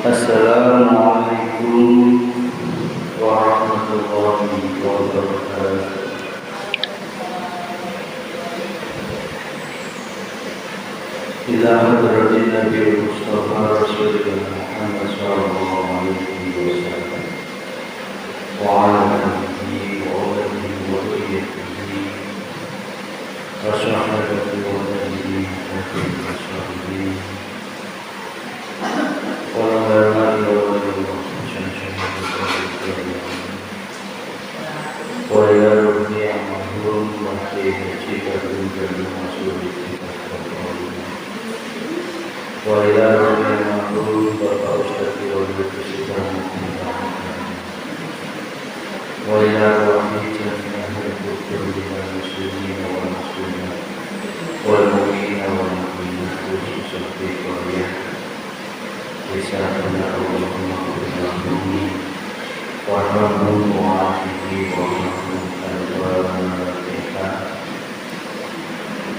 Assalamualaikum warahmatullahi wabarakatuh. Ila hadratin Nabi Mustafa Rasulullah Muhammad sallallahu alaihi wasallam wa ala alihi wa alihi wa sahbihi wa sahbihi wa alihi wa sahbihi ويا ربي أمهرهم وحيد جيبا من مسؤوليتك ويا ربي أمهرهم وفرشتك والبكسك ويا ربي جميع الكفر من المسلمين والمسلمات والمؤمنين والمؤمنات خصوصا في قرية رسالة اللهم اغفر وارحمهم وعافهم وارحمهم الوالدين.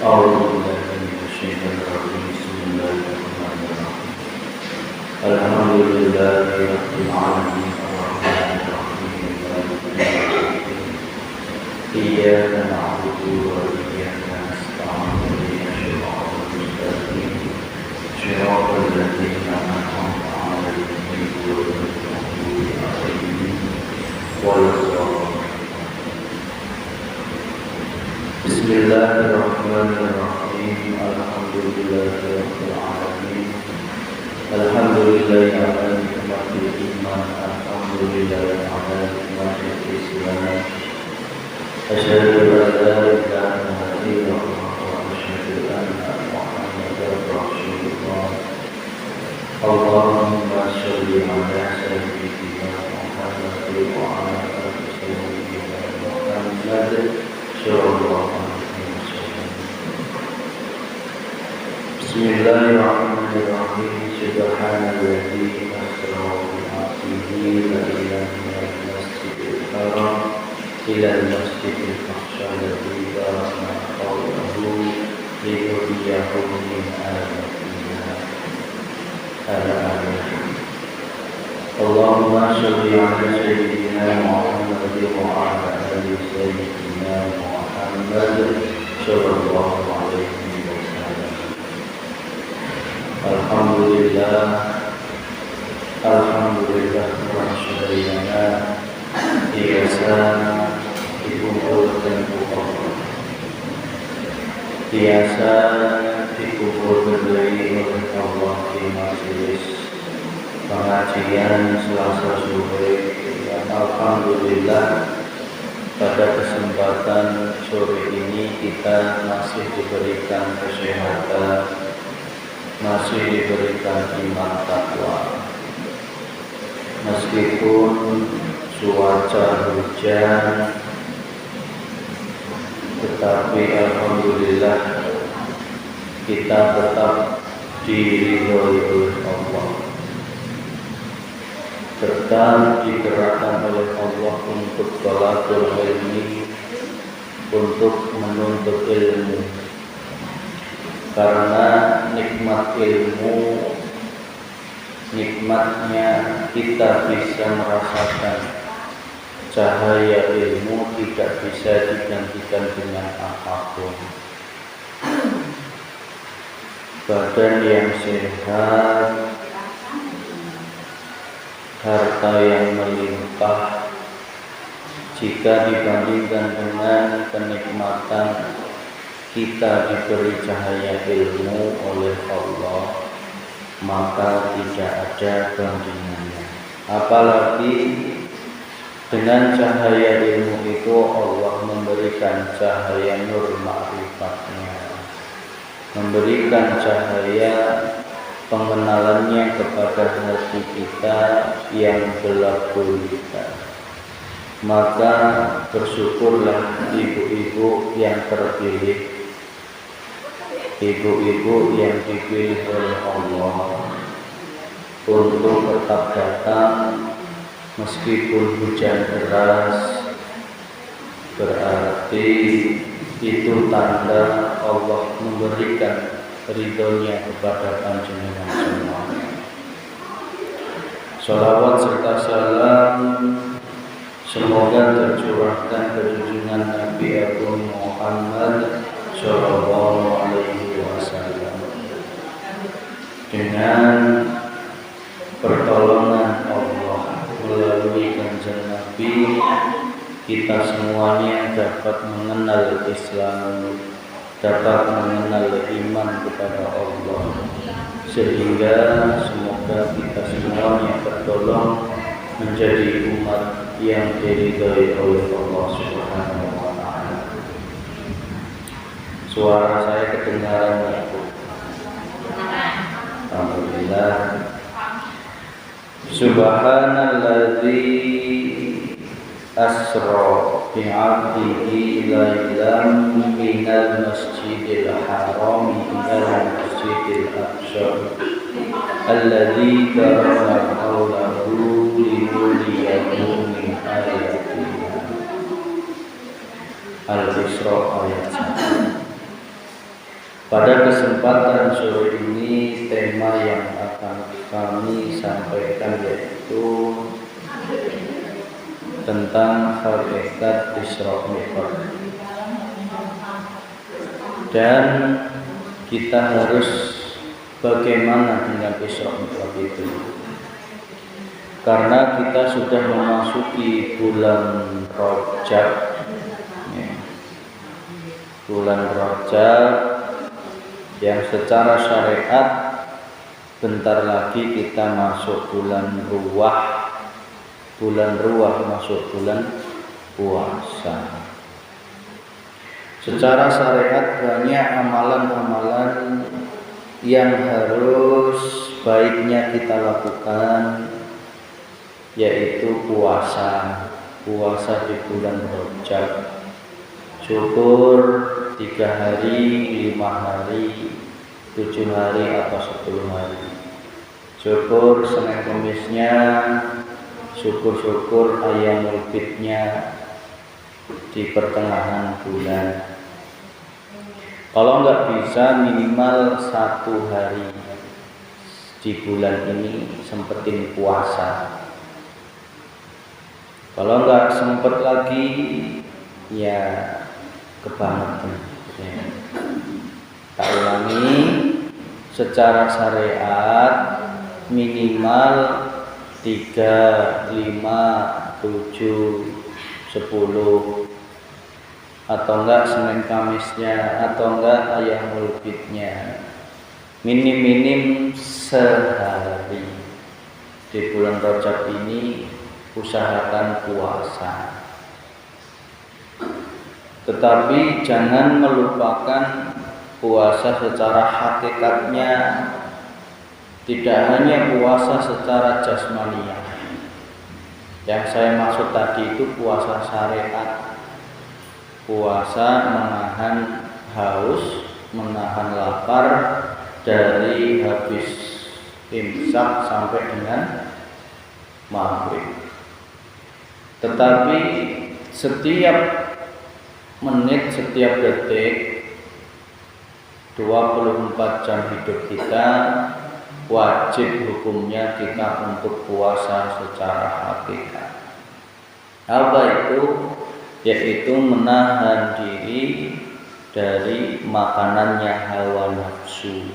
أعوذ بالله من الشيطان الرجيم. بسم الله الرحمن الرحيم. الحمد لله رب العالمين الرحمن الرحيم مالك يوم الدين. إياك نعبد وإياك نستعين اهدنا الصراط المستقيم صراط الذين أنعمت عليهم غير المغضوب عليهم ولا الضالين. بسم الله الرحمن الرحيم. الحمد لله رب العالمين. الحمد لله على نعمة الإيمان. الحمد لله على نعمة الإسلام. أشهد أن لا إله إلا الله وأشهد أن محمدا رسول الله. اللهم صل على سيدنا محمد وعلى آل سيدنا محمد صلى الله عليه وسلم. بسم الله الرحمن الرحيم. سبحان الذي أسرى بعبده ليلا من المسجد الحرام إلى المسجد الأقصى الذي باركنا حوله لنريه من آياتنا. اللهم صل على سيدنا محمد وعلى آل سيدنا محمد صلى الله عليه وسلم. Alhamdulillah, alhamdulillah masyaallah biasa dikumpulkan biasa dikumpulkan oleh Allah di majelis pengajian Selasa sore. Dan alhamdulillah pada kesempatan sore ini kita masih diberikan kesehatan, masih diberikan iman takwa. Meskipun cuaca hujan, tetapi alhamdulillah kita tetap diridhoi oleh Allah, tetap digerakkan oleh Allah untuk thalabul ilmi, untuk menuntut ilmu. Karena nikmat ilmu, nikmatnya kita bisa merasakan cahaya ilmu tidak bisa digantikan dengan apapun. Badan yang sehat, harta yang melimpah, jika dibandingkan dengan kenikmatan kita diberi cahaya ilmu oleh Allah, maka tidak ada bandingannya. Apalagi dengan cahaya ilmu itu Allah memberikan cahaya nur ma'rifatnya, memberikan cahaya pengenalannya kepada hati kita yang gelap gulita. Maka bersyukurlah ibu-ibu yang terpilih, ibu-ibu yang dipilih oleh Allah untuk tetap datang meskipun hujan deras. Berarti itu tanda Allah memberikan ridhonya kepada panjenengan semua. Shalawat serta salam semoga tercurahkan ke junjungan Nabi Agung Muhammad Sallallahu Alaihi Wasallam. Dengan pertolongan Allah melalui kanjeng Nabi, kita semuanya dapat mengenal Islam, dapat mengenal iman kepada Allah, sehingga semoga kita semuanya tertolong menjadi umat yang diridhai oleh Allah Subhanahu wa Ta'ala. Suara saya kedengaran enggak? Alhamdulillah. Subhanalladzi asra bi'abdihi laylan minal masjidil haram ilal masjidil aqsa alladzi barakna hawlahu linuriyahu min ayatina. Al-Isra ayat 1. Pada kesempatan sore ini tema yang akan kami sampaikan yaitu tentang hakikat Isra Mi'raj. Dan kita harus bagaimana dengan Isra Mi'raj itu? Karena kita sudah memasuki bulan Rajab, bulan Rajab yang secara syariat bentar lagi kita masuk bulan Ruwah. Bulan Ruwah masuk bulan puasa. Secara syariat banyak amalan-amalan yang harus baiknya kita lakukan, yaitu puasa di bulan Rajab. Syukur 3 hari, 5 hari, 7 hari atau 10 hari. Syukur Senin Kemisnya, syukur Ayyamul Bidnya di pertengahan bulan. Kalau nggak bisa minimal 1 hari di bulan ini sempetin puasa. Kalau nggak sempet lagi ya kebangetan. Tak ulangi, secara syariat minimal 3, 5, 7, 10 atau enggak Senin Kamisnya atau enggak Ayyamul Bidnya, minim-minim sehari di bulan Rajab ini usahakan puasa. Tetapi jangan melupakan puasa secara hakikatnya, tidak hanya puasa secara jasmaniah. Yang saya maksud tadi itu puasa syariat, puasa menahan haus, menahan lapar dari habis imsak sampai dengan maghrib. Tetapi setiap menit, setiap detik 24 jam hidup kita wajib hukumnya kita untuk puasa secara hakikat. Apa itu? Yaitu menahan diri dari makanannya hawa nafsu.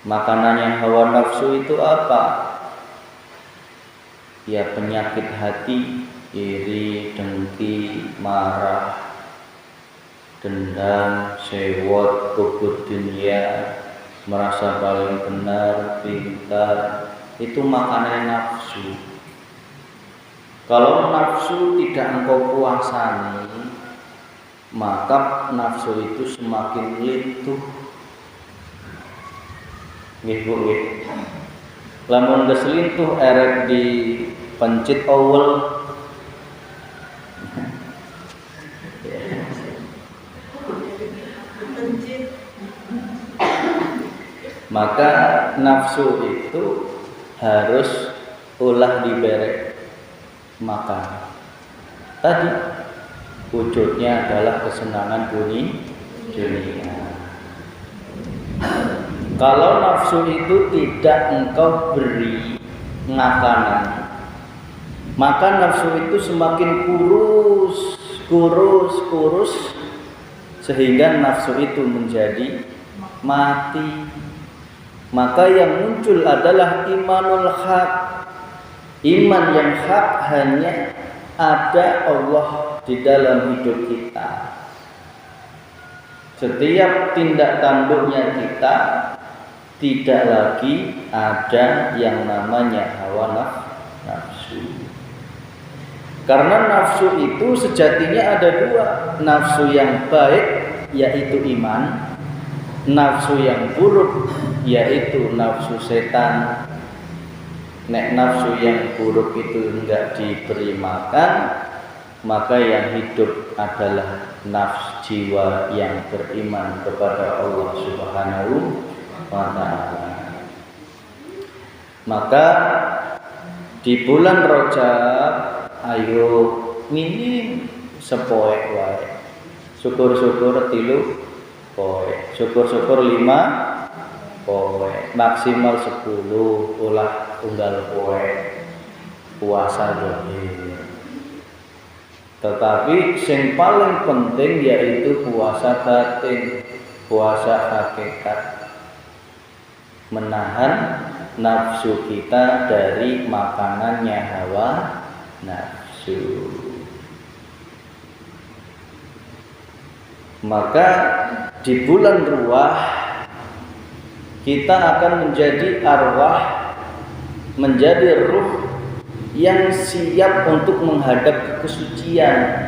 Makanannya hawa nafsu itu apa? Ya penyakit hati, iri, dengki, marah, dendam, sewot, kebut dunia, merasa paling benar, pintar, itu makanan nafsu. Kalau nafsu tidak engkau puasani, maka nafsu itu semakin lintuh. Nggih Bu nggih. Lamun geus lintuh erek di pencit awal. Maka nafsu itu harus ulah diberek makan. Tadi wujudnya adalah kesenangan dunia. Kalau nafsu itu tidak engkau beri ngakanan, maka nafsu itu semakin kurus sehingga nafsu itu menjadi mati. Maka yang muncul adalah imanul haq. Iman yang hak hanya ada Allah di dalam hidup kita. Setiap tindak tanduknya kita tidak lagi ada yang namanya hawa nafsu. Karena nafsu itu sejatinya ada dua. Nafsu yang baik yaitu iman, nafsu yang buruk yaitu nafsu setan. Nek nafsu yang buruk itu enggak diberi makan, maka yang hidup adalah nafsu jiwa yang beriman kepada Allah Subhanahu wa ta'ala. Maka di bulan Rajab ayo minim sepoe wae. Syukur-syukur 3 poe. Syukur-syukur 5 poe. Maksimal 10 ulah tunggal poe. Puasa dohir. Tetapi yang paling penting yaitu puasa batin, puasa hakikat. Menahan nafsu kita dari makanannya hawa nafsu. Maka di bulan Ruah kita akan menjadi arwah, menjadi ruh yang siap untuk menghadap kesucian.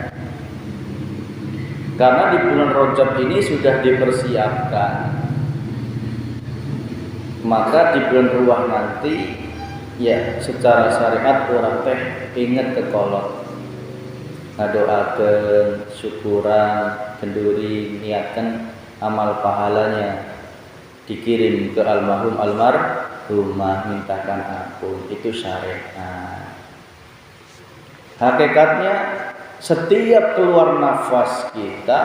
Karena di bulan Rajab ini sudah dipersiapkan. Maka di bulan Ruah nanti ya secara syariat orang teh ingat ke kolot. Ngadoakeun, syukuran, kenduri, niatkan amal pahalanya dikirim ke almarhum almarhumah, mintakan ampun. Itu syariat. Hakikatnya setiap keluar nafas kita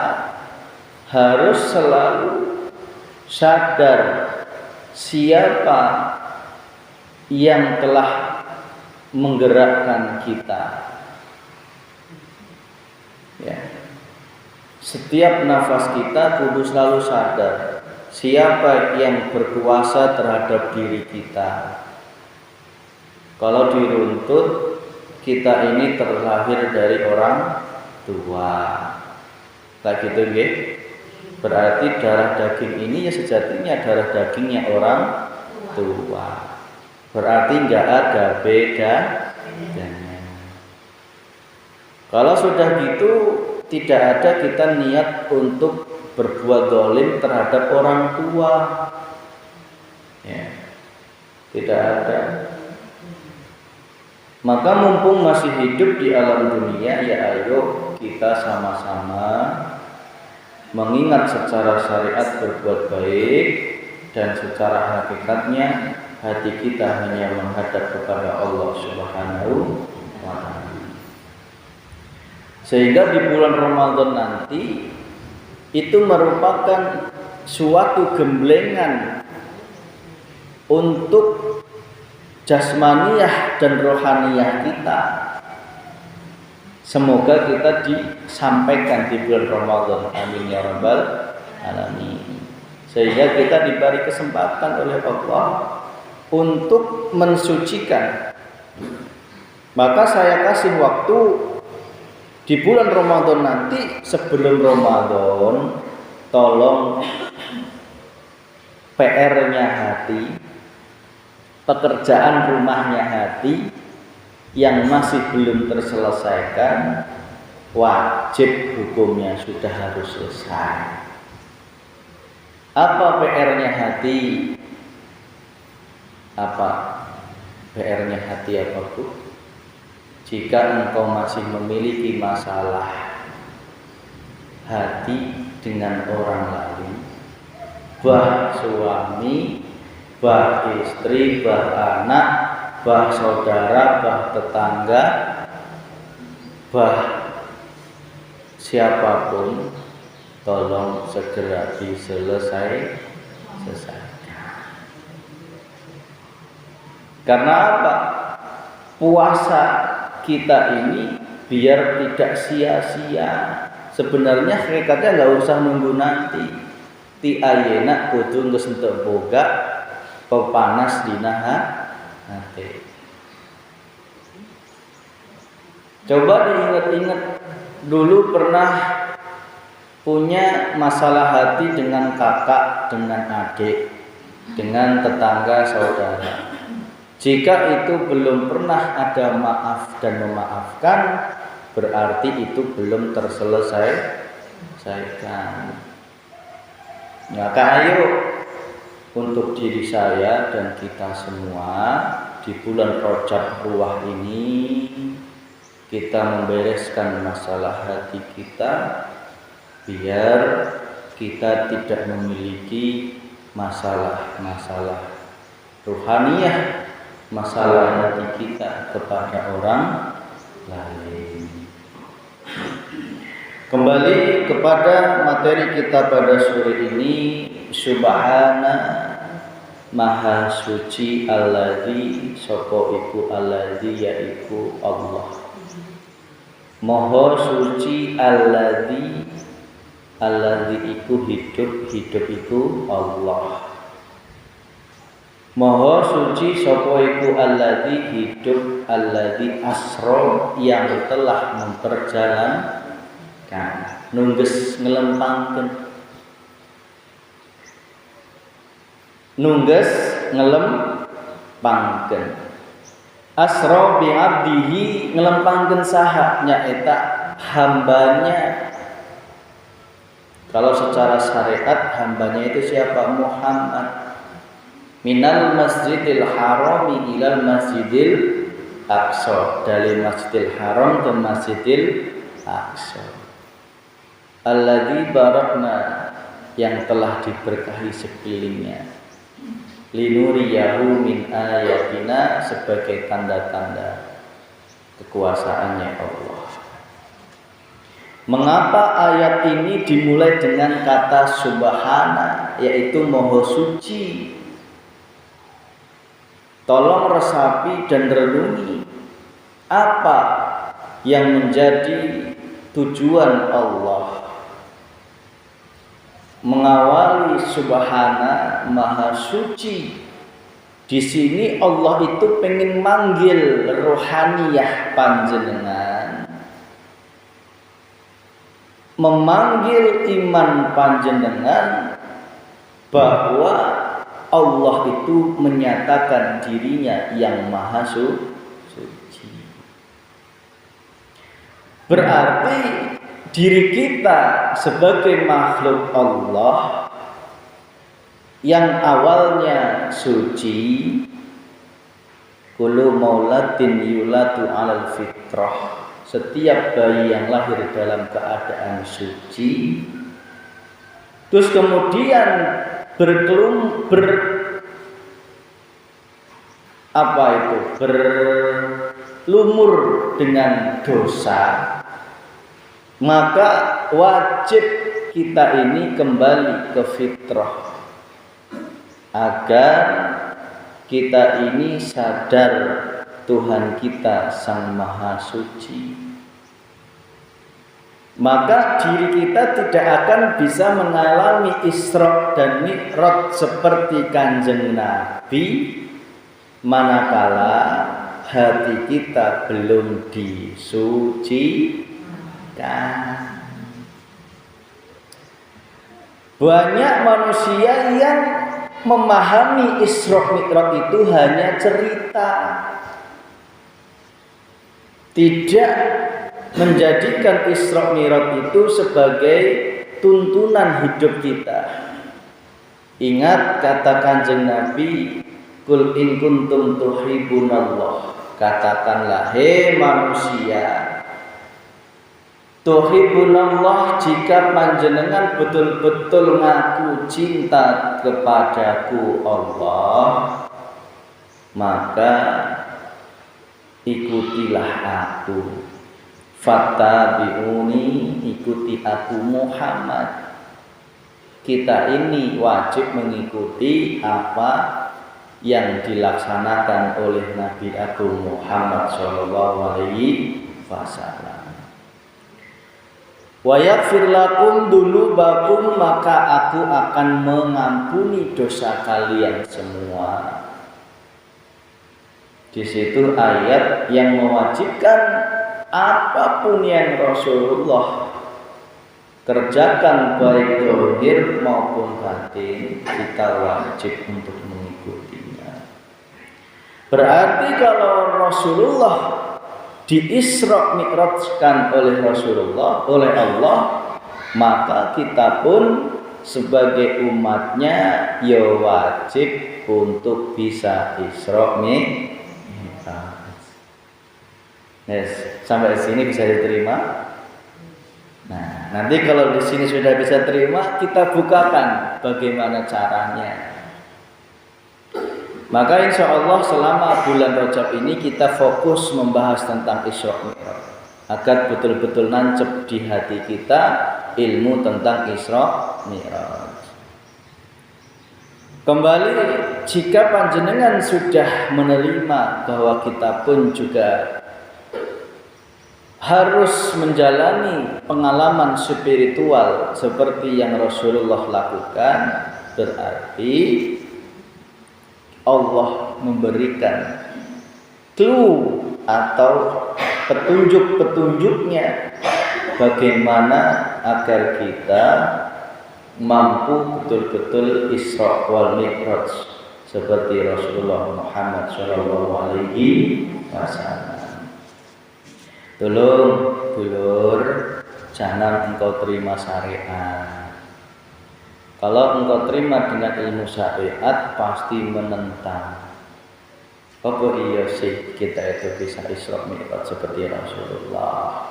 harus selalu sadar siapa yang telah menggerakkan kita. Ya. Setiap nafas kita kudu selalu sadar siapa yang berkuasa terhadap diri kita. Kalau diruntut, kita ini terlahir dari orang tua. Tak gitu nggih? Berarti darah daging ini ya sejatinya darah dagingnya orang tua. Berarti enggak ada bedanya. Kalau sudah gitu tidak ada kita niat untuk berbuat zalim terhadap orang tua. Ya. Tidak ada. Maka mumpung masih hidup di alam dunia, ya ayo kita sama-sama mengingat secara syariat berbuat baik, dan secara hakikatnya hati kita hanya menghadap kepada Allah Subhanahu wa ta'ala. Sehingga di bulan Ramadan nanti itu merupakan suatu gemblengan untuk jasmaniyah dan rohaniyah kita. Semoga kita disampaikan di bulan Ramadan. Amin ya rabbal alamin. Sehingga kita diberi kesempatan oleh Allah untuk mensucikan. Maka saya kasih waktu di bulan Ramadan nanti, sebelum Ramadan, tolong PR-nya hati, pekerjaan rumahnya hati yang masih belum terselesaikan, wajib hukumnya sudah harus selesai. Apa PR-nya hati? Apa PR-nya hati apa Bu? Jika engkau masih memiliki masalah hati dengan orang lain, bah suami, bah istri, bah anak, bah saudara, bah tetangga, bah siapapun, tolong segera diselesaikan. Karena apa? puasa kita ini biar tidak sia-sia. Sebenarnya hakikatnya nggak usah nunggu nanti. Ti ayeuna kudu geus teu boga pepanas dina hati. Coba diingat-ingat, dulu pernah punya masalah hati dengan kakak, dengan adik, dengan tetangga, saudara. Jika itu belum pernah ada maaf dan memaafkan, berarti itu belum terselesaikan. Maka ayo untuk diri saya dan kita semua di bulan Rajab Ruah ini, kita membereskan masalah hati kita biar kita tidak memiliki masalah-masalah ruhaniyah, masalah hati kita kepada orang lain. Kembali kepada materi kita pada sore ini, Subhana Maha Suci Alladzi, sapa iku alladzi yaiku Allah. Maha suci alladzi iku hidup iku Allah. Maha suci sapa iku alladzi hidup alladzi asra yang telah memperjalankan nungges ngelempangkeun asra bi abdihi ngelempangkeun saha nyaeta hambanya. Kalau secara syariat hambanya itu siapa? Muhammad. Minal masjidil harami ilal masjidil aqsa, dari masjidil haram ke masjidil aqsa. Alladzi barakna, yang telah diberkahi sekelilingnya. Linuriyahu min ayatina, sebagai tanda-tanda kekuasaannya Allah. Mengapa ayat ini dimulai dengan kata subhana, yaitu maha suci? Tolong resapi dan renungi apa yang menjadi tujuan Allah mengawali subhana maha suci. Di sini Allah itu pengen manggil rohaniyah panjenengan, memanggil iman panjenengan bahwa Allah itu menyatakan dirinya yang maha suci. Berarti diri kita sebagai makhluk Allah yang awalnya suci, kullu maulatin yulatu alal fitrah, setiap bayi yang lahir dalam keadaan suci, terus kemudian berlumur dengan dosa, maka wajib kita ini kembali ke fitrah agar kita ini sadar Tuhan kita Sang Maha Suci. Maka diri kita tidak akan bisa mengalami Isra dan Mi'raj seperti Kanjeng Nabi manakala hati kita belum disucikan. Banyak manusia yang memahami Isra Mi'raj itu hanya cerita, tidak menjadikan Isra Mi'raj itu sebagai tuntunan hidup kita. Ingat kata Kanjeng Nabi, Qul in kuntum tuhibbunallah, katakanlah hei manusia, tuhibbunallah, jika panjenengan betul-betul ngaku cinta kepadaku Allah, maka ikutilah aku. Fattabi'uni, ikuti aku Muhammad. Kita ini wajib mengikuti apa yang dilaksanakan oleh Nabi Agung Muhammad sallallahu alaihi wasallam. Wa yaghfir lakum dunubakum, maka aku akan mengampuni dosa kalian semua. Di situ ayat yang mewajibkan apapun yang Rasulullah kerjakan baik zahir maupun batin, kita wajib untuk mengikutinya. Berarti kalau Rasulullah di-Isra Mi'rajkan oleh Rasulullah, oleh Allah, maka kita pun sebagai umatnya ya wajib untuk bisa Isra Mi'raj. Yes, sampai sini bisa diterima. Nah, nanti kalau di sini sudah bisa terima, kita bukakan bagaimana caranya. Maka insya Allah selama bulan Rajab ini kita fokus membahas tentang Isra Mi'raj, agar betul-betul nancep di hati kita ilmu tentang Isra Mi'raj. Kembali, jika panjenengan sudah menerima bahwa kita pun juga harus menjalani pengalaman spiritual seperti yang Rasulullah lakukan, berarti Allah memberikan clue atau petunjuk-petunjuknya bagaimana agar kita mampu betul-betul Isra wal Mi'raj seperti Rasulullah Muhammad sallallahu alaihi wasallam. Tolong dulur, jangan engkau terima syariat. Kalau engkau terima dengan ilmu syariat, pasti menentang. Apa iya sih kita itu bisa Isra Mi'raj seperti Rasulullah?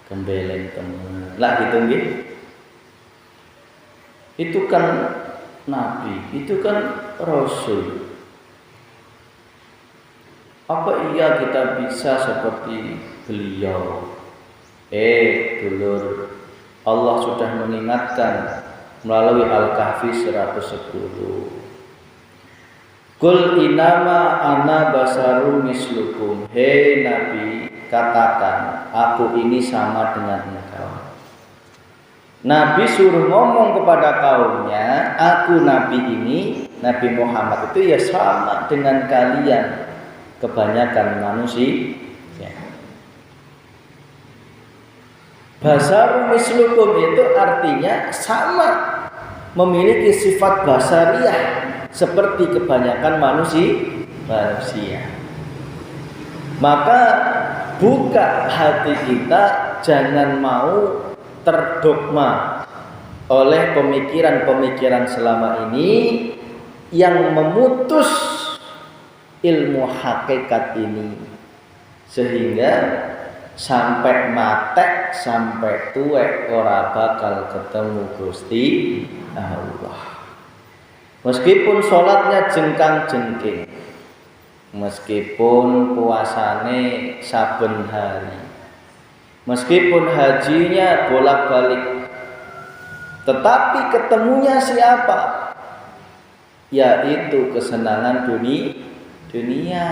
Kembeleng temen. Lah gitu nggih. Itu kan Nabi, itu kan Rasul. Apa iya kita bisa seperti beliau? Dulur, Allah sudah mengingatkan melalui Al-Kahfi 110. Qul inama ana basarun mislukum. Hei Nabi, katakan aku ini sama dengan engkau. Nabi suruh ngomong kepada kaumnya, aku Nabi ini, Nabi Muhammad itu ya sama dengan kalian, kebanyakan manusia. Basarun mislukum itu artinya sama, memiliki sifat basariyah seperti kebanyakan manusia. Maka buka hati kita, jangan mau terdogma oleh pemikiran-pemikiran selama ini yang memutus ilmu hakikat ini, sehingga sampai matek, sampai tuwek ora bakal ketemu Gusti Allah. Meskipun sholatnya jengkang-jengking, meskipun puasane saben hari, meskipun hajinya bolak-balik, tetapi ketemunya siapa? Yaitu kesenangan dunia.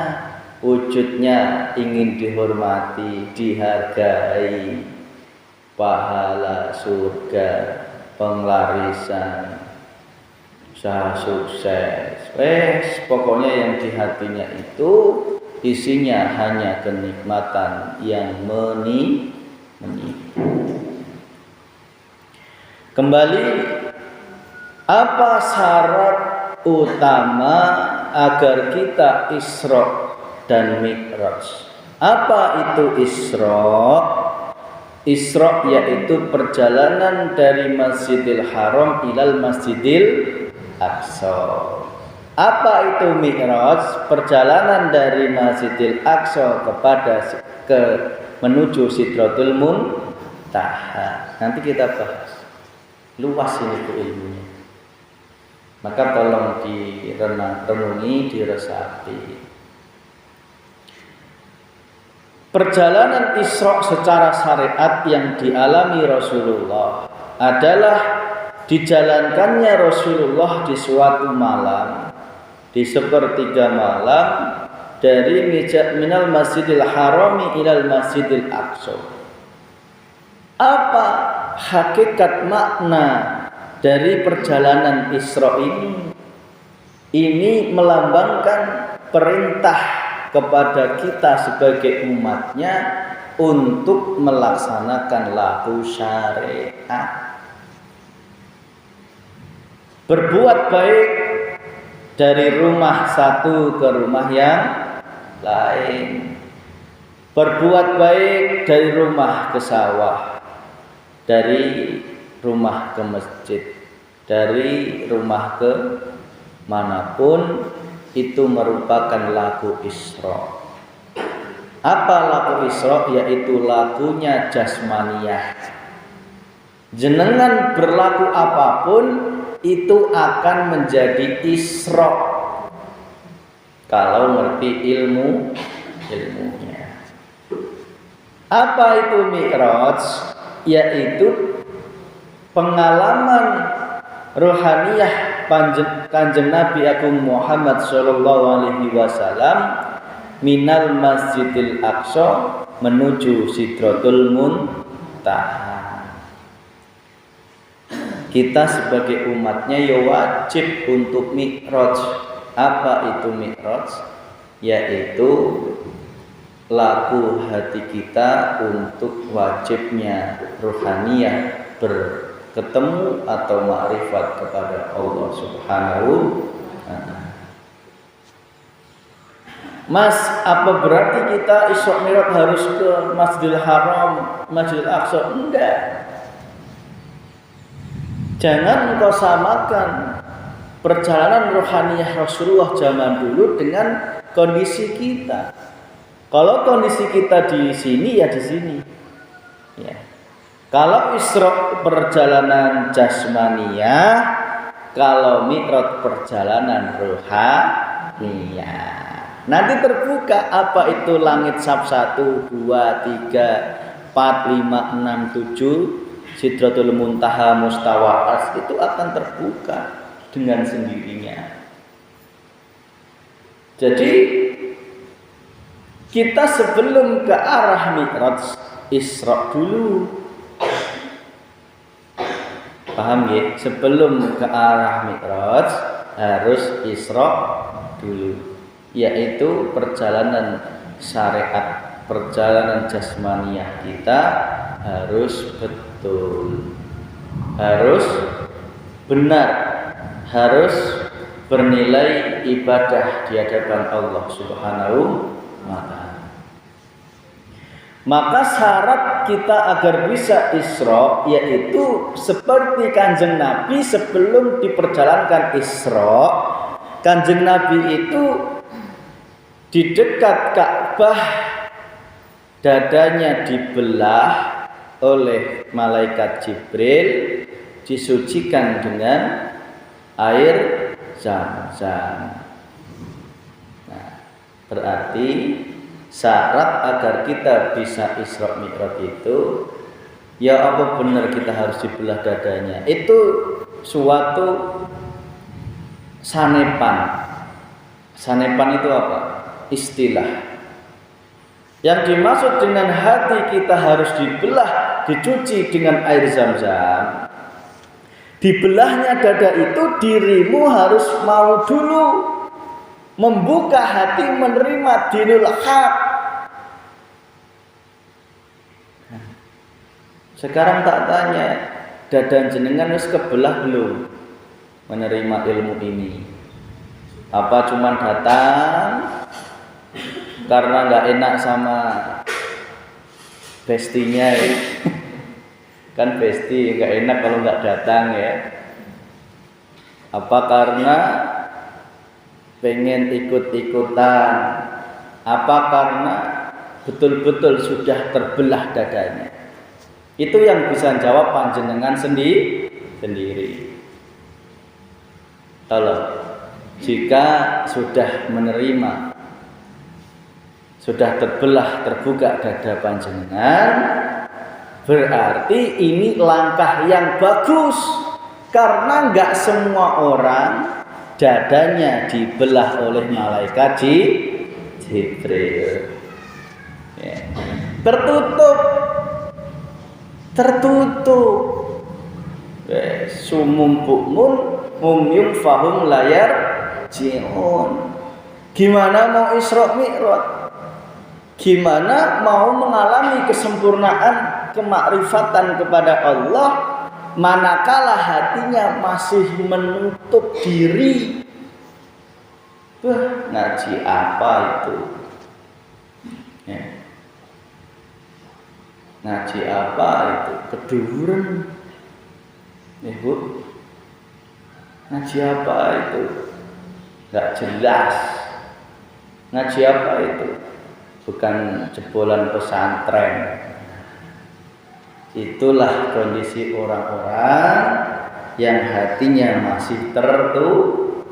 Wujudnya ingin dihormati, dihargai, pahala surga, penglarisan, usaha sukses. Pokoknya yang di hatinya itu isinya hanya kenikmatan yang menipu. Kembali, apa syarat utama agar kita Isra dan Mi'raj? Apa itu Isra? Isra yaitu perjalanan dari Masjidil Haram ilal Masjidil Aqsa. Apa itu Mi'raj? Perjalanan dari Masjidil Aqsa menuju Sidratul Muntaha. Nanti kita bahas. Luas ini ilmunya. Maka tolong direnungi, diresapi. Perjalanan Isra secara syariat yang dialami Rasulullah adalah dijalankannya Rasulullah di suatu malam di sepertiga malam dari minal masjidil harami ilal masjidil aqsa. Apa hakikat makna dari perjalanan Isra ini? Ini melambangkan perintah kepada kita sebagai umatnya untuk melaksanakan lahu syariat. Berbuat baik dari rumah satu ke rumah yang lain. Berbuat baik dari rumah ke sawah, dari rumah ke masjid, dari rumah ke manapun, itu merupakan laku Isra. Apa laku Isra? Yaitu lakunya jasmaniyah. Jenengan berlaku apapun itu akan menjadi Isra kalau ngerti ilmunya. Apa itu Mi'raj? Yaitu pengalaman rohaniyah Kanjeng Nabi Agung Muhammad sallallahu alaihi wasallam minal Masjidil Aqsa menuju Sidratul Muntaha. Kita sebagai umatnya ya wajib untuk Mi'raj. Apa itu Mi'raj? Yaitu laku hati kita untuk wajibnya ruhaniyah berketemu atau ma'rifat kepada Allah Subhanahu wa ta'ala. Mas, apa berarti kita Isra Mi'raj harus ke Masjidil Haram, Masjidil Aqsa? Enggak. Jangan engkau samakan perjalanan rohaniyah Rasulullah zaman dulu dengan kondisi kita. Kalau kondisi kita di sini ya di sini. Ya. Kalau Isra perjalanan jasmaniyah, kalau Mi'raj perjalanan rohaniyah. Nanti terbuka apa itu langit sab 1, 2, 3, 4, 5, 6, 7, Sidratul Muntaha, Mustawa Ars, itu akan terbuka dengan sendirinya. Jadi kita sebelum ke arah Mi'raj, Isra dulu. Paham ya? Sebelum ke arah Mi'raj harus Isra dulu. Yaitu perjalanan syariat, perjalanan jasmaniyah kita harus betul, harus benar, harus bernilai ibadah di hadapan Allah Subhanahu wa ta'ala. Maka syarat kita agar bisa Isra yaitu seperti Kanjeng Nabi sebelum diperjalankan Isra, Kanjeng Nabi itu di dekat Ka'bah dadanya dibelah oleh malaikat Jibril, disucikan dengan air Zam-Zam. Nah, berarti syarat agar kita bisa Isra Mi'raj itu ya apa benar kita harus dibelah dadanya. Itu suatu sanepan. Sanepan itu apa? Istilah. Yang dimaksud dengan hati kita harus dibelah, dicuci dengan air Zam-Zam. Dibelahnya dada itu dirimu harus mau dulu membuka hati menerima dinul haq. Sekarang tak tanya, dada jenengan wis kebelah belum menerima ilmu ini? Apa cuman datang karena nggak enak sama bestinya ya? Kan besti nggak enak kalau nggak datang ya. Apa karena pengen ikut-ikutan? Apa karena betul-betul sudah terbelah dadanya? Itu yang bisa jawab panjenengan sendiri. Tolong, jika sudah menerima, sudah terbelah, terbuka dada panjenengan, berarti ini langkah yang bagus. Karena nggak semua orang dadanya dibelah oleh malaikat Jibril. Ya. Tertutup. Sumum bukmun mumyum fahum layar ji'un. Gimana mau Isra Mi'raj? Gimana mau mengalami kesempurnaan kemakrifatan kepada Allah manakala hatinya masih menutup diri? Ngaji apa itu? Ya. Ngaji apa itu? Keduren. Bu. Ngaji apa itu? Gak jelas. Ngaji apa itu? Bukan jebolan pesantren. Itulah kondisi orang-orang yang hatinya masih tertutup.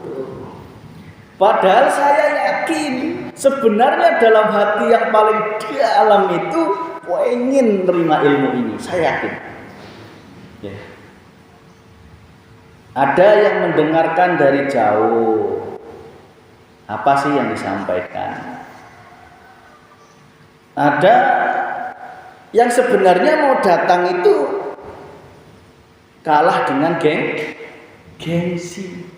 Padahal saya yakin sebenarnya dalam hati yang paling dalam itu pengen terima ilmu ini. Saya yakin. Ya. Ada yang mendengarkan dari jauh. Apa sih yang disampaikan? Ada yang sebenarnya mau datang itu kalah dengan gengsi.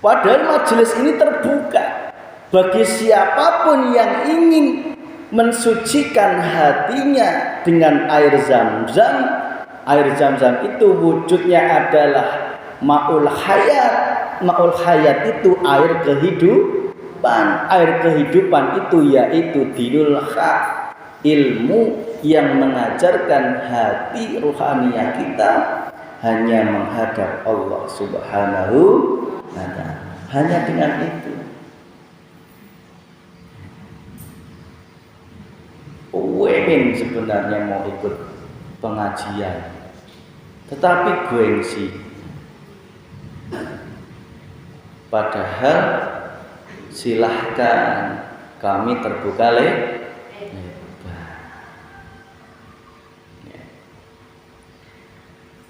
Padahal majelis ini terbuka bagi siapapun yang ingin mensucikan hatinya dengan air Zam-Zam. Air Zam-Zam itu wujudnya adalah ma'ul hayat. Ma'ul hayat itu air kehidupan. Air kehidupan itu yaitu dinul haq, ilmu yang mengajarkan hati ruhaniyah kita hanya menghadap Allah Subhanahu wa ta'ala. Hanya dengan itu. Pengen sebenarnya mau ikut pengajian, tetapi gengsi. Padahal silahkan, kami terbuka lebar.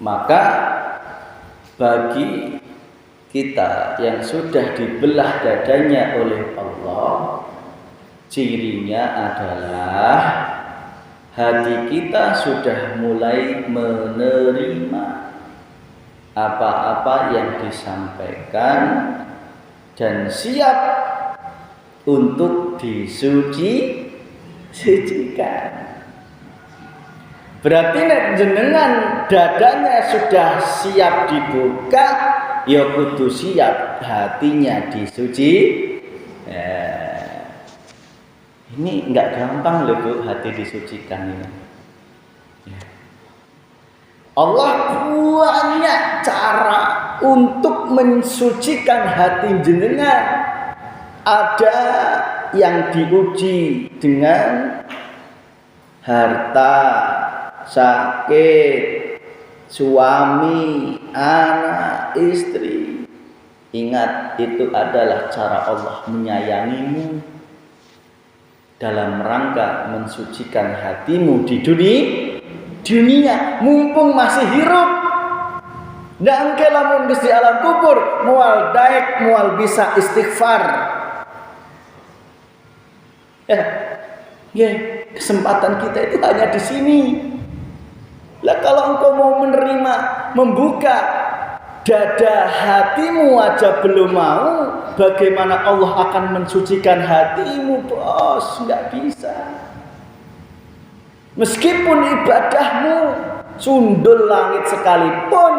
Maka bagi kita yang sudah dibelah dadanya oleh Allah, cirinya adalah hati kita sudah mulai menerima apa-apa yang disampaikan dan siap untuk disucikan. Berarti jenengan dadanya sudah siap dibuka, ya kudu siap hatinya disuci. Ini enggak gampang loh Bu, hati disucikan ini. Allah banyak cara untuk mensucikan hati jenengan. Ada yang diuji dengan harta, sakit, suami, anak, istri. Ingat, itu adalah cara Allah menyayangimu dalam rangka mensucikan hatimu di dunia mumpung masih hirup. Dan kelamun di alam kubur mual daek mual bisa istighfar. Kesempatan kita itu hanya di sini. Lah kalau engkau mau menerima, membuka dada hatimu aja belum mau, bagaimana Allah akan mensucikan hatimu, bos? Enggak bisa. Meskipun ibadahmu sundul langit sekalipun,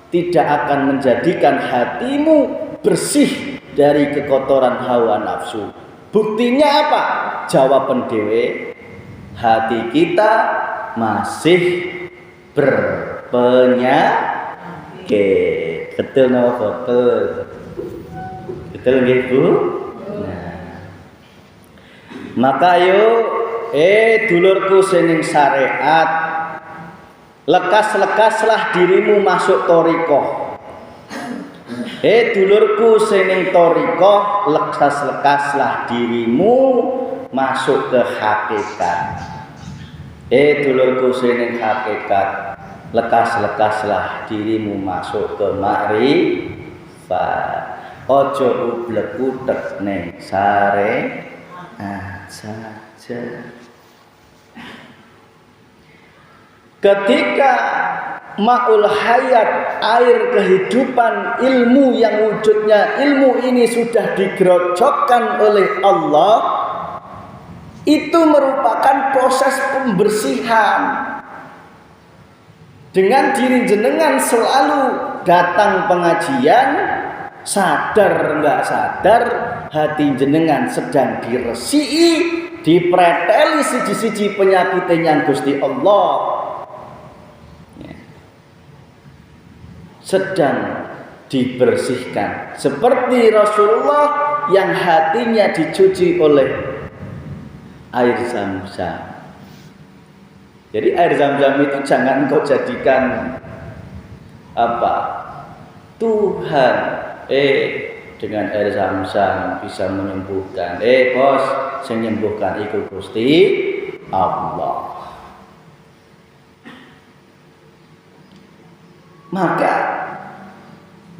tidak akan menjadikan hatimu bersih dari kekotoran hawa nafsu. Buktinya apa? Jawaban dewe, hati kita masih berpenyakit. Betul no? Betul nggih Bu? Nah. Maka yo dulurku sening syariat, lekas-lekaslah dirimu masuk thariqah. Dulurku sening thariqah, lekas-lekaslah dirimu masuk ke hakikat. Dulurku sening hakikat, lekas-lekaslah dirimu masuk ke istighfar. Ojo ublek-utek ning sare saja. Ketika ma'ul hayat, air kehidupan, ilmu yang wujudnya ilmu ini sudah digerojokkan oleh Allah, itu merupakan proses pembersihan. Dengan diri jenengan selalu datang pengajian, sadar enggak sadar hati jenengan sedang diresiki, dipreteli siji-siji penyakitnya Gusti Allah, sedang dibersihkan. Seperti Rasulullah yang hatinya dicuci oleh air Zam-Zam. Jadi air Zam-Zam itu jangan kau jadikan apa? Tuhan. Dengan air Zam-Zam bisa menyembuhkan. Bos, sing nyembuhkan iku Gusti Allah. Maka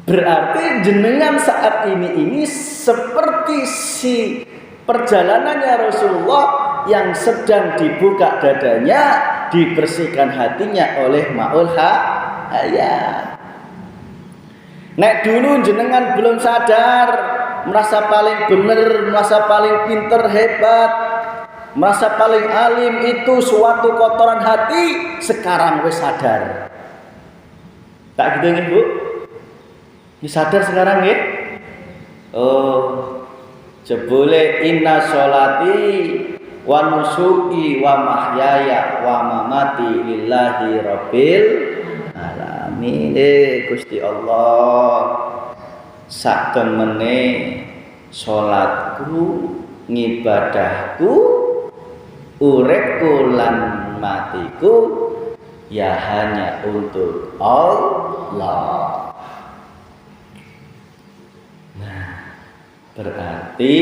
berarti jenengan saat ini seperti si perjalanannya Rasulullah yang sedang dibuka dadanya, dibersihkan hatinya oleh ma'ul hayat. Nek dulu jenengan belum sadar, merasa paling bener, merasa paling pinter, hebat, merasa paling alim, itu suatu kotoran hati. Sekarang wis sadar. Tak gitu nih Bu? Sadar sekarang ya? Oh, jebule inna sholati wa nusuki wa mahyaya wa mamati lillahi rabbil alamin. Gusti Allah, sak temene salatku, ngibadahku, uripku lan matiku ya hanya untuk Allah. Nah, berarti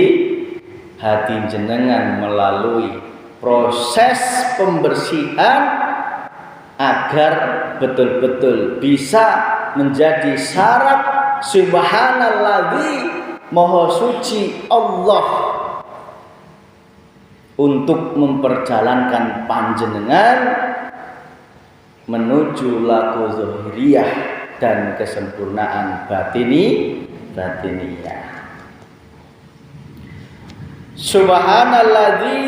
hati jenengan melalui proses pembersihan agar betul-betul bisa menjadi syarat subhanalladzi maha suci Allah untuk memperjalankan panjenengan menuju laku zuhriyah dan kesempurnaan batiniyah. Subhanalladzi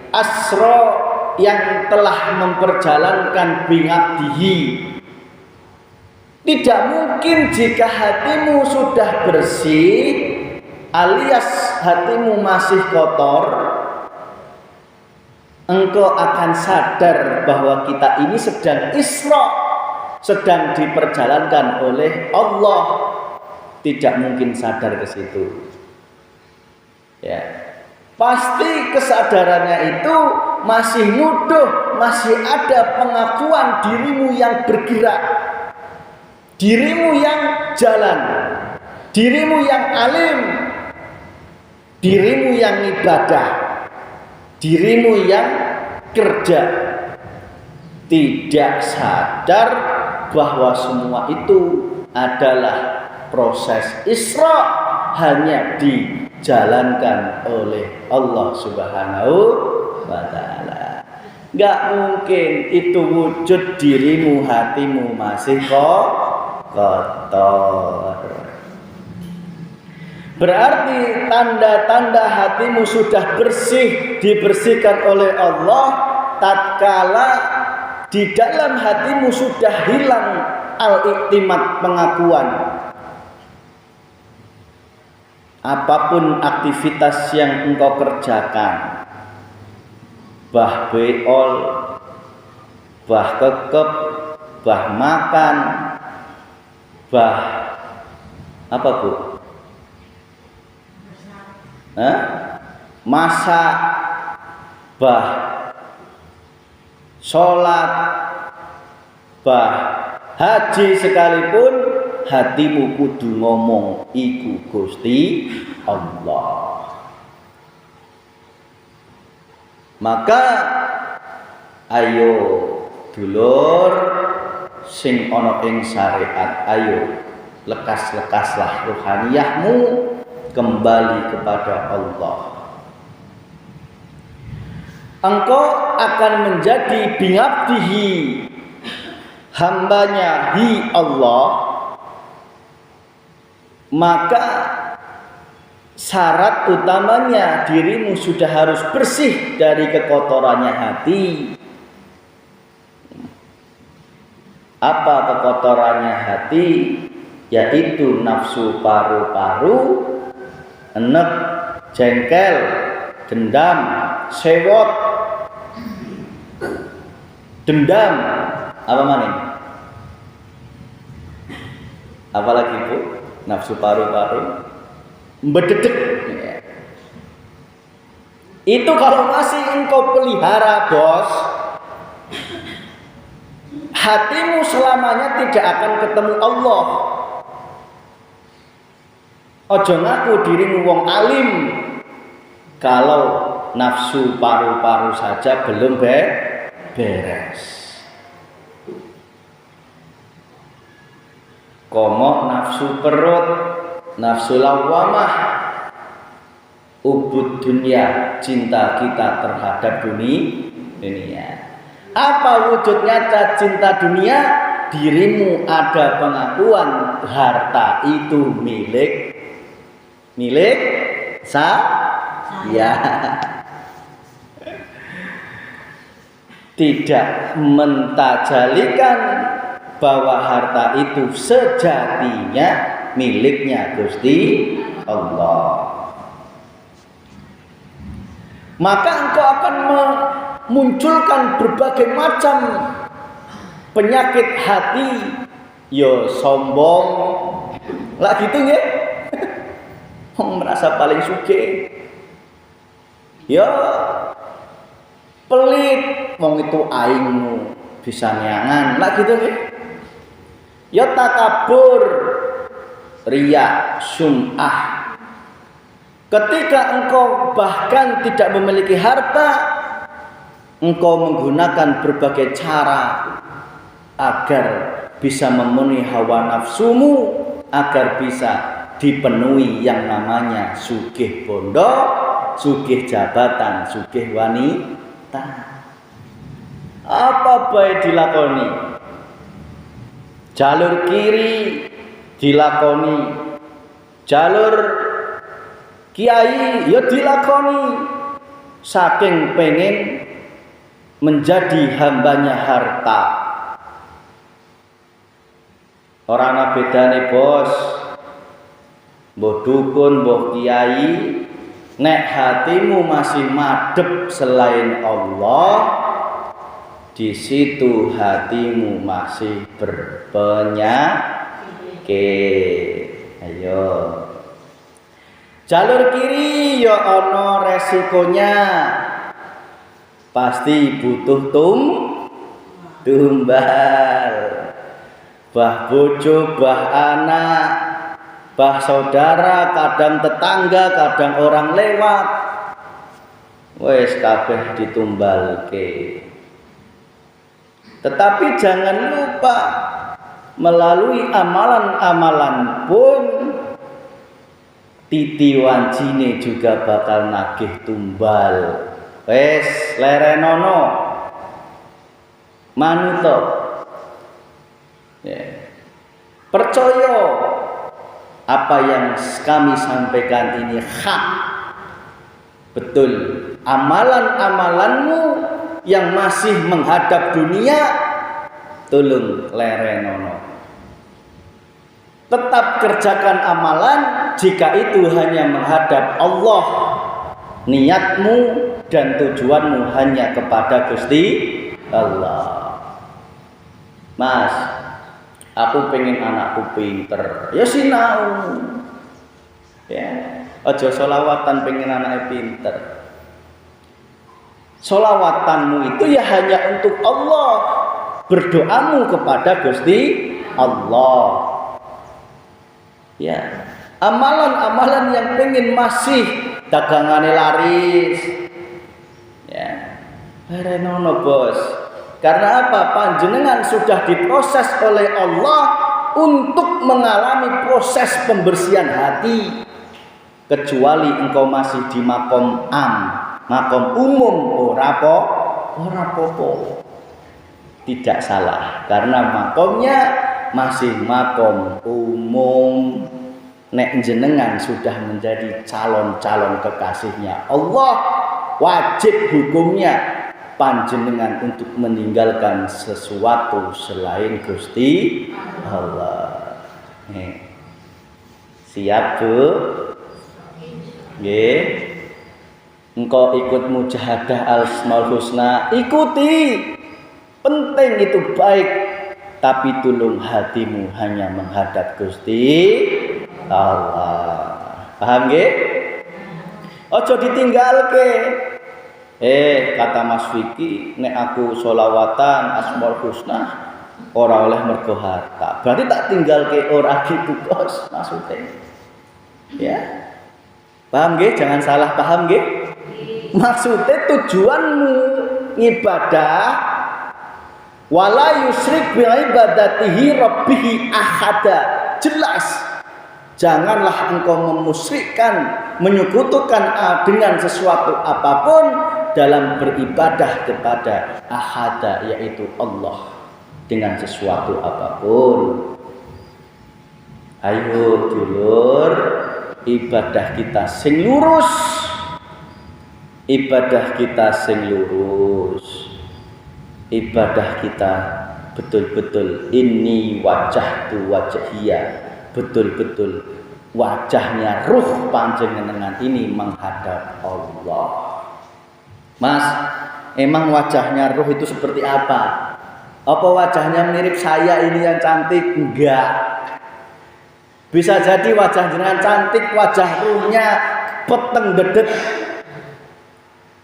asra, yang telah memperjalankan bingabdihi. Tidak mungkin jika hatimu sudah bersih alias hatimu masih kotor, engkau akan sadar bahwa kita ini sedang Isra, sedang diperjalankan oleh Allah. Tidak mungkin sadar ke situ. Ya. Pasti kesadarannya itu masih nuduh, masih ada pengakuan dirimu yang bergerak, dirimu yang jalan, dirimu yang alim, dirimu yang ibadah, dirimu yang kerja. Tidak sadar bahwa semua itu adalah proses Isra, hanya dijalankan oleh Allah Subhanahu wa ta'ala. Gak mungkin itu wujud dirimu, hatimu masih kotor. Berarti tanda-tanda hatimu sudah bersih, dibersihkan oleh Allah tatkala di dalam hatimu sudah hilang al-iktimat, pengakuan. Apapun aktivitas yang engkau kerjakan, bah beol, bah kekep, bah makan, bah apa Bu? Masak, bah sholat, bah haji sekalipun, hatimu kudu ngomong iku Gusti Allah. Maka ayo dulur sing ana ing syariat, ayo lekas-lekaslah ruhaniyahmu kembali kepada Allah. Engkau akan menjadi bingabdihi, hambanya hi Allah, maka syarat utamanya dirimu sudah harus bersih dari kekotorannya hati. Apa kekotorannya hati? Yaitu nafsu paru-paru, enek, jengkel, dendam, sewot, dendam, apa mana? Apalagi Bu? Nafsu paru-paru, bededek. Itu kalau masih engkau pelihara, bos, hatimu selamanya tidak akan ketemu Allah. Ojo ngaku dirimu wong alim kalau nafsu paru-paru saja belum beres. Komok nafsu perut, nafsu lawamah, ubud dunia, cinta kita terhadap dunia. Apa wujud nyata cinta dunia? Dirimu ada pengakuan harta itu milik saya. Tidak mentajalikan bahwa harta itu sejatinya miliknya Gusti Allah. Maka engkau akan memunculkan berbagai macam penyakit hati, yo sombong, lah gitu ya. Merasa paling sugih, ya pelit, wong itu aingmu bisa nyangan, lah gitu ya. Ya takabur, riya, sum'ah. Ketika engkau bahkan tidak memiliki harta, engkau menggunakan berbagai cara agar bisa memenuhi hawa nafsumu, agar bisa dipenuhi yang namanya sugih bondo, sugih jabatan, sugih wanita. Apa baik dilakoni? Jalur kiri dilakoni, jalur kiai ya dilakoni, saking pengen menjadi hambanya harta. Orang ana bedane bos, mbah dukun, mbah kiai, nek hatimu masih madhep selain Allah, di situ hatimu masih berpenyakit. Ayo. Jalur kiri ya ono resikonya. Pasti butuh tumbal. Bah bojo, bah anak, bah saudara, kadang tetangga, kadang orang lewat. Wes kabeh ditumbalke. Tetapi jangan lupa melalui amalan-amalan pun titi wancine juga bakal nagih tumbal. Wes lerenono manuto. Ya. Percaya apa yang kami sampaikan ini hak. Betul. Amalan-amalanmu yang masih menghadap dunia, tolong lerenono. Tetap kerjakan amalan jika itu hanya menghadap Allah. Niatmu dan tujuanmu hanya kepada Gusti Allah. Mas, aku pengen anakku pinter. Ya sinau. Ya, aja sholawatan pengen anaknya pinter. Sholawatanmu itu ya hanya untuk Allah. Berdoamu kepada Gusti Allah. Ya, amalan-amalan yang pengen masih dagangane laris. Ya, renono bos. Karena apa? Panjenengan sudah diproses oleh Allah untuk mengalami proses pembersihan hati, kecuali engkau masih di makom makom umum, ora popo. Tidak salah, karena makomnya masih makom umum. Nek jenengan sudah menjadi calon-calon kekasihnya Allah, wajib hukumnya panjenengan untuk meninggalkan sesuatu selain Gusti Allah. Siap Bu? Nggih. Engkau ikut mujahadah Asmaul Husna, ikuti. Penting itu baik, tapi tulung hatimu hanya menghadap Gusti Allah. Paham nggih? Ojo ditinggalke. Kata Mas Vicky, nek aku sholawatan Asmaul Husna ora oleh mergo harta. Berarti tak tinggalke ora gitu, Bos, maksudnya. Ya. Paham nggih? Jangan salah paham nggih? Maksudnya tujuanmu ibadah wala yusyrik bi ibadatihi rabbihi ahada. Jelas. Janganlah engkau memusyrikkan, menyekutukan dengan sesuatu apapun dalam beribadah kepada ahada, yaitu Allah, dengan sesuatu apapun. Ayo dulur, ibadah kita sing lurus. Ibadah kita sing lurus. Ibadah kita betul-betul ini wajahtu wajhiyah. Betul-betul wajahnya ruh panjenengan ini menghadap Allah. Mas, emang wajahnya ruh itu seperti apa? Apa wajahnya mirip saya ini yang cantik? Enggak. Bisa jadi wajah jenengan cantik, wajah ruhnya peteng dedet.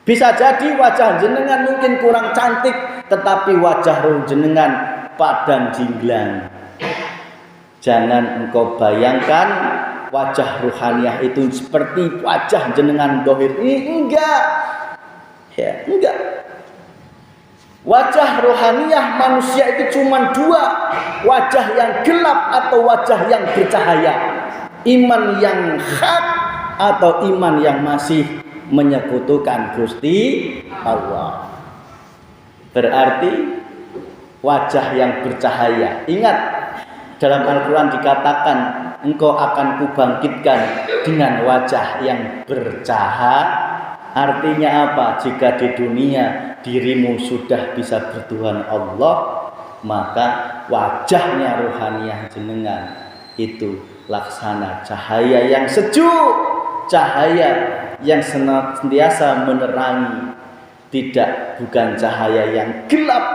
Bisa jadi wajah jenengan mungkin kurang cantik, tetapi wajah ruh jenengan padan jinglang. Jangan engkau bayangkan wajah ruhaniyah itu seperti wajah jenengan dohir. Enggak. Ya, enggak. Wajah ruhaniyah manusia itu cuma dua. Wajah yang gelap atau wajah yang bercahaya. Iman yang hak atau iman yang masih menyekutukan Gusti Allah. Berarti wajah yang bercahaya. Ingat, dalam Al-Quran dikatakan engkau akan kubangkitkan dengan wajah yang bercahaya. Artinya apa? Jika di dunia dirimu sudah bisa bertuhan Allah, maka wajahnya ruhaniyah jenengan itu laksana cahaya yang sejuk, cahaya yang senantiasa menerangi, bukan cahaya yang gelap,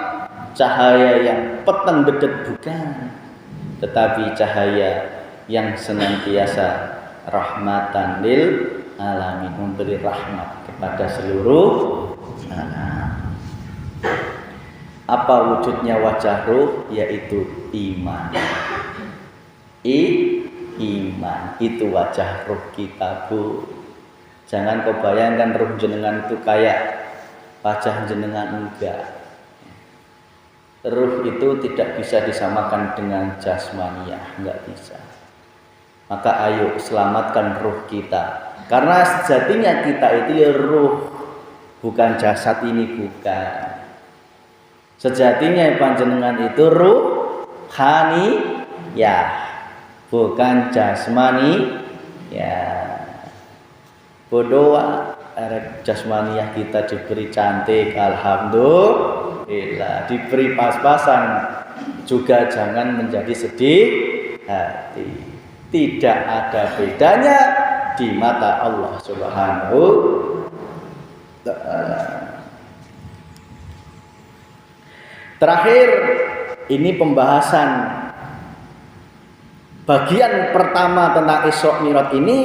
cahaya yang peteng dedet, bukan, tetapi cahaya yang senantiasa rahmatan lil alamin, memberi rahmat kepada seluruh alam. Apa wujudnya wajah ruh? Yaitu iman. Iman itu wajah ruh kita, Bu. Jangan kau bayangkan ruh jenengan itu kayak wajah jenengan, enggak. Ruh itu tidak bisa disamakan dengan jasmaniyah, enggak bisa. Maka ayo selamatkan ruh kita. Karena sejatinya kita itu ya ruh, bukan jasad ini, bukan. Sejatinya panjenengan itu ruh ya, bukan jasmani ya. Bodoh, jasmaniyah kita diberi cantik, alhamdulillah, diberi pas-pasan juga jangan menjadi sedih hati. Tidak ada bedanya di mata Allah Subhanahu wa ta'ala. Terakhir, ini pembahasan bagian pertama tentang Isra Mi'raj ini.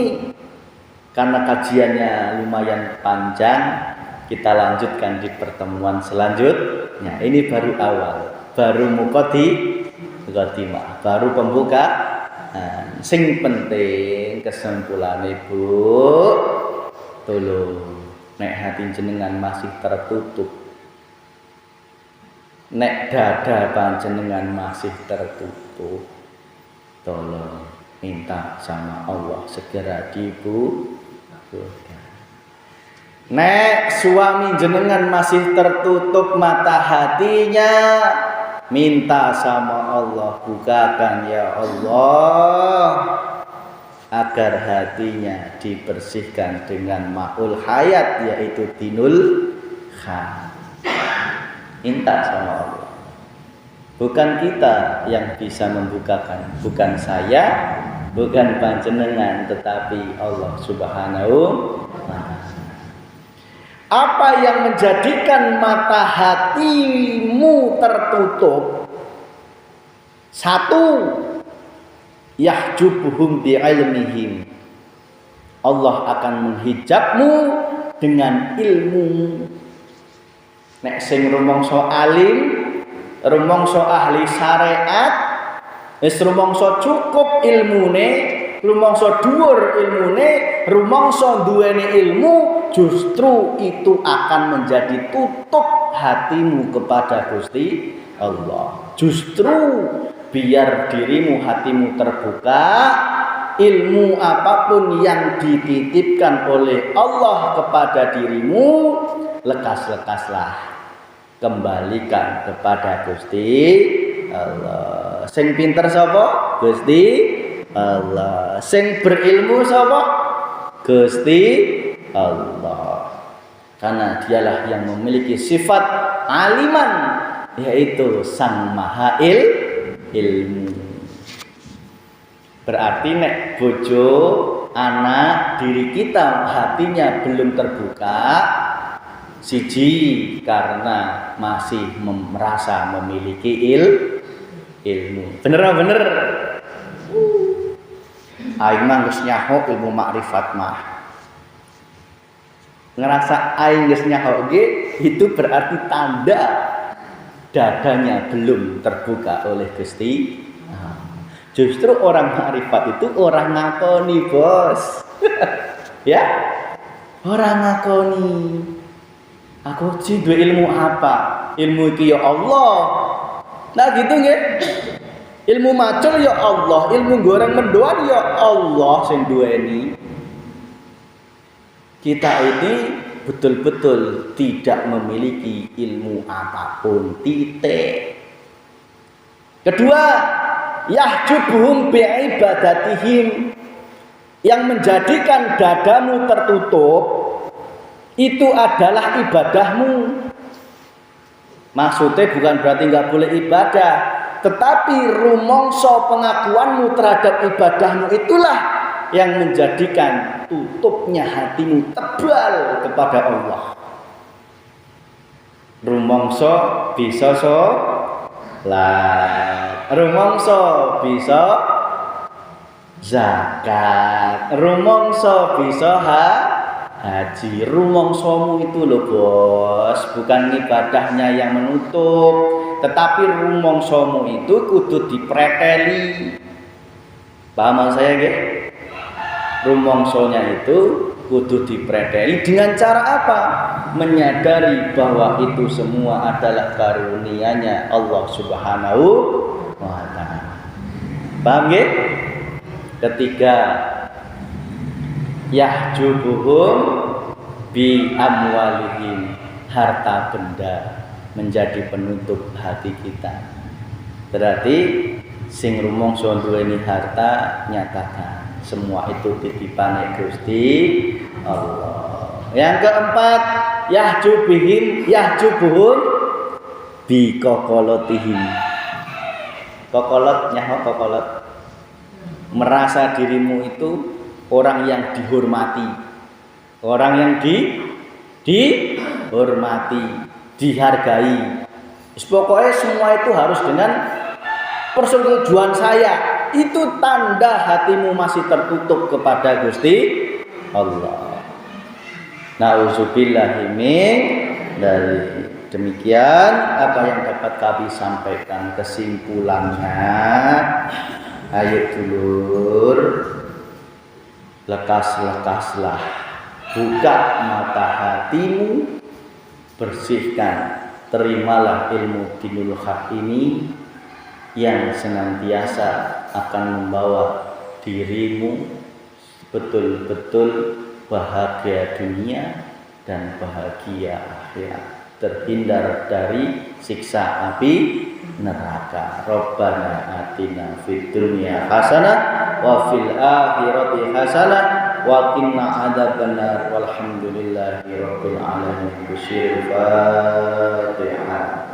Karena kajiannya lumayan panjang, kita lanjutkan di pertemuan selanjutnya. Ini baru awal, baru muqaddimah, baru pembuka. Sing penting kesimpulan Ibu, tolong nek hati jenengan masih tertutup, nek dada panjenengan masih tertutup, tolong minta sama Allah segera dibuktikan. Nek suami jenengan masih tertutup mata hatinya, minta sama Allah, bukakan ya Allah, agar hatinya dibersihkan dengan ma'ul hayat, yaitu dinul khan. Minta sama Allah. Bukan kita yang bisa membukakan, bukan saya, bukan panjenengan, tetapi Allah Subhanahu wa ta'ala. Apa yang menjadikan mata hatimu tertutup? Satu, yahjubuhum bi'ilmihim. Allah akan menghijabmu dengan ilmu. Nek sing rumangsa alim, rumangsa ahli syariat, wis rumangsa cukup ilmune, rumangsa dhuwur ilmune, rumangsa duweni ilmu, justru itu akan menjadi tutup hatimu kepada Gusti Allah. Justru biar dirimu, hatimu terbuka, ilmu apapun yang dititipkan oleh Allah kepada dirimu, lekas-lekaslah kembalikan kepada Gusti Allah. Sing pinter sapa? Gusti Allah. Sing berilmu sapa? Gusti Allah. Karena dialah yang memiliki sifat aliman, yaitu Sang Maha Ilmu. Berarti nek bojo, anak, diri kita hatinya belum terbuka, siji karena masih merasa memiliki ilmu. Bener. Aing mah geus nyaho ilmu makrifat mah. Ngerasa aing geus nyaho ge, itu berarti tanda dadanya belum terbuka oleh Gusti. Justru orang makrifat itu orang ngakoni, Bos. Ya? Orang ngakoni. Aku sih duwe ilmu apa? Ilmu iki ya Allah. Nah gitu nggih. Ilmu macul ya Allah, ilmu goreng mendoan ya Allah sing duweni. Kita ini betul-betul tidak memiliki ilmu apapun, titik. Kedua, yahjubuhum bi'ibadatihim. Yang menjadikan dadamu tertutup itu adalah ibadahmu. Maksudnya bukan berarti nggak boleh ibadah, tetapi rumangsa pengakuanmu terhadap ibadahmu itulah yang menjadikan tutupnya hatimu tebal kepada Allah. Rumangsa bisa salat, rumangsa bisa zakat, rumangsa bisa haji. Rumangsamu itu loh, Bos, bukan ibadahnya yang menutup, tetapi rumangsamu itu kudu dipreteli. Paham saya nggih? Rumangsanya itu kudu dipreteli dengan cara apa? Menyadari bahwa itu semua adalah karunia-Nya Allah Subhanahu wa ta'ala. Paham nggih? Ketiga, yahjubuhum bi amwalihim. Harta benda menjadi penutup hati kita. Berarti sing rumangsa duweni harta, nyatakan semua itu titipane Gusti Allah. Yang keempat, yahjubuhum bi kokolotihim. Kokolot nyaho kokolot. Merasa dirimu itu orang yang dihormati. Orang yang dihormati, dihargai. Pokoknya semua itu harus dengan persetujuan saya. Itu tanda hatimu masih tertutup kepada Gusti Allah. Nauzubillahi min dari. Demikian apa yang dapat kami sampaikan. Kesimpulannya, ayo dulur, lekas-lekaslah buka mata hatimu, bersihkan, terimalah ilmu dinul haq ini, yang senantiasa akan membawa dirimu betul-betul bahagia dunia dan bahagia akhirat, terhindar dari siksa api neraka. Rabbana atina fid dunya hasanah wa fil akhirati hasanah wa qina adzabannar. Walhamdulillahi rabbil alamin. Fatihah.